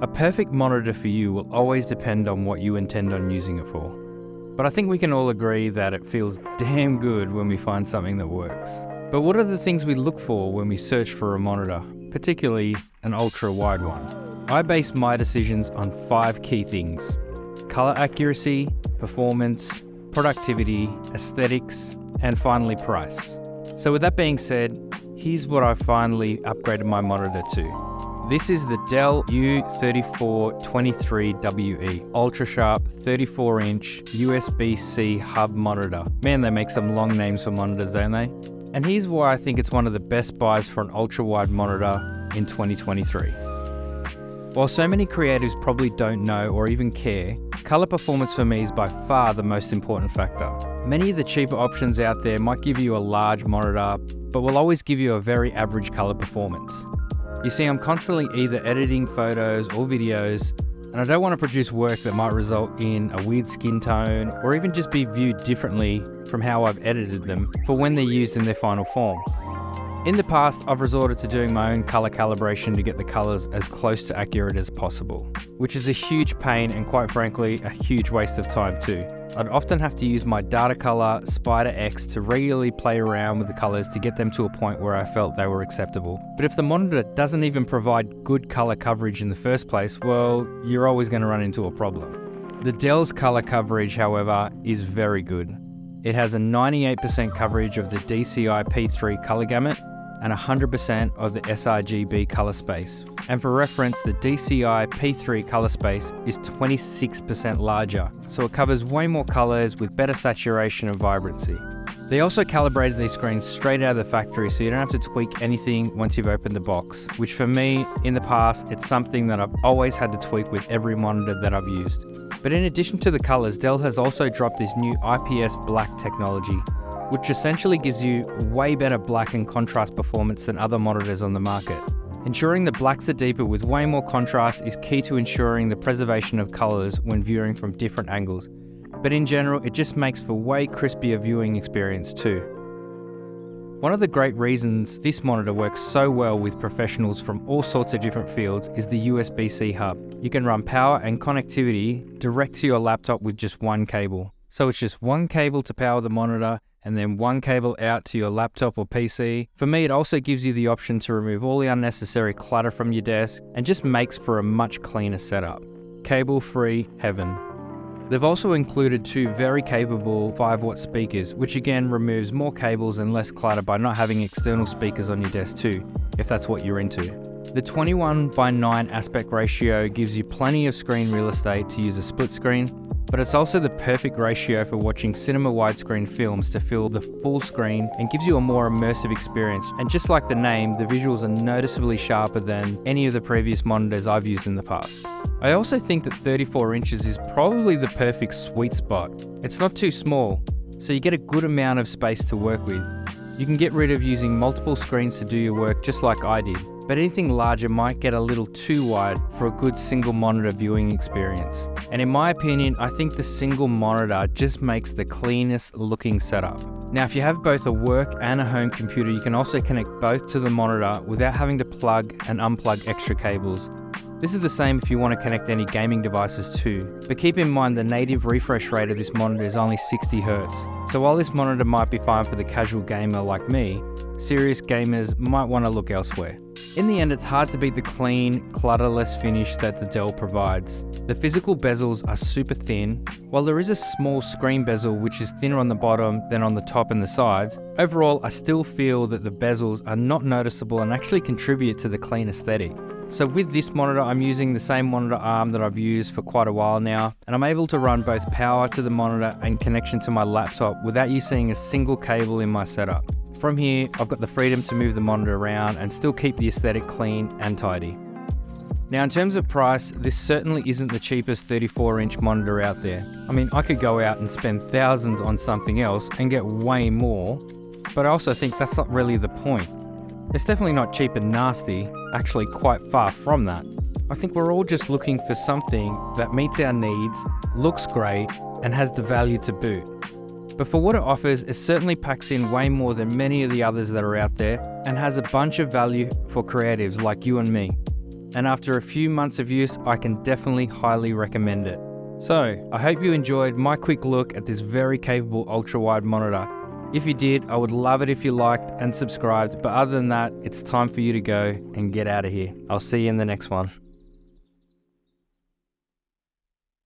A perfect monitor for you will always depend on what you intend on using it for. But I think we can all agree that it feels damn good when we find something that works. But what are the things we look for when we search for a monitor, particularly an ultra-wide one? I base my decisions on 5 key things: color accuracy, performance, productivity, aesthetics, and finally price. So with that being said, here's what I finally upgraded my monitor to. This is the Dell U3423WE Ultrasharp 34-inch USB-C hub monitor. Man, they make some long names for monitors, don't they? And here's why I think it's one of the best buys for an ultra-wide monitor in 2023. While so many creatives probably don't know or even care, color performance for me is by far the most important factor. Many of the cheaper options out there might give you a large monitor, but will always give you a very average color performance. You see, I'm constantly either editing photos or videos, and I don't want to produce work that might result in a weird skin tone or even just be viewed differently from how I've edited them for when they're used in their final form. In the past, I've resorted to doing my own color calibration to get the colors as close to accurate as possible, which is a huge pain and quite frankly, a huge waste of time too. I'd often have to use my data color Spider X to regularly play around with the colors to get them to a point where I felt they were acceptable. But if the monitor doesn't even provide good color coverage in the first place, well, you're always going to run into a problem. The Dell's color coverage, however, is very good. It has a 98% coverage of the DCI P3 color gamut and 100% of the sRGB color space. And for reference, the DCI P3 color space is 26% larger, so it covers way more colors with better saturation and vibrancy. They also calibrated these screens straight out of the factory, so you don't have to tweak anything once you've opened the box, which for me, in the past, it's something that I've always had to tweak with every monitor that I've used. But in addition to the colors, Dell has also dropped this new IPS black technology, which essentially gives you way better black and contrast performance than other monitors on the market. Ensuring the blacks are deeper with way more contrast is key to ensuring the preservation of colors when viewing from different angles. But in general, it just makes for way crispier viewing experience too. One of the great reasons this monitor works so well with professionals from all sorts of different fields is the USB-C hub. You can run power and connectivity direct to your laptop with just one cable. So it's just one cable to power the monitor and then one cable out to your laptop or PC. For me, it also gives you the option to remove all the unnecessary clutter from your desk and just makes for a much cleaner setup. Cable-free heaven. They've also included 2 very capable 5-watt speakers, which again removes more cables and less clutter by not having external speakers on your desk too, if that's what you're into. The 21:9 aspect ratio gives you plenty of screen real estate to use a split screen, but it's also the perfect ratio for watching cinema widescreen films to fill the full screen and gives you a more immersive experience. And just like the name, the visuals are noticeably sharper than any of the previous monitors I've used in the past. I also think that 34 inches is probably the perfect sweet spot. It's not too small, so you get a good amount of space to work with. You can get rid of using multiple screens to do your work just like I did, but anything larger might get a little too wide for a good single monitor viewing experience. And in my opinion, I think the single monitor just makes the cleanest looking setup. Now, if you have both a work and a home computer, you can also connect both to the monitor without having to plug and unplug extra cables. This is the same if you want to connect any gaming devices too, but keep in mind the native refresh rate of this monitor is only 60 Hz. So while this monitor might be fine for the casual gamer like me, serious gamers might want to look elsewhere. In the end, it's hard to beat the clean, clutterless finish that the Dell provides. The physical bezels are super thin. While there is a small screen bezel which is thinner on the bottom than on the top and the sides, overall I still feel that the bezels are not noticeable and actually contribute to the clean aesthetic. So with this monitor, I'm using the same monitor arm that I've used for quite a while now, and I'm able to run both power to the monitor and connection to my laptop without you seeing a single cable in my setup. From here, I've got the freedom to move the monitor around and still keep the aesthetic clean and tidy. Now in terms of price, this certainly isn't the cheapest 34-inch monitor out there. I mean, I could go out and spend thousands on something else and get way more, but I also think that's not really the point. It's definitely not cheap and nasty, actually quite far from that. I think we're all just looking for something that meets our needs, looks great, and has the value to boot. But for what it offers, it certainly packs in way more than many of the others that are out there and has a bunch of value for creatives like you and me. and after a few months of use, I can definitely highly recommend it. So, I hope you enjoyed my quick look at this very capable ultra-wide monitor. If you did, I would love it if you liked and subscribed, but other than that, it's time for you to go and get out of here. I'll see you in the next one.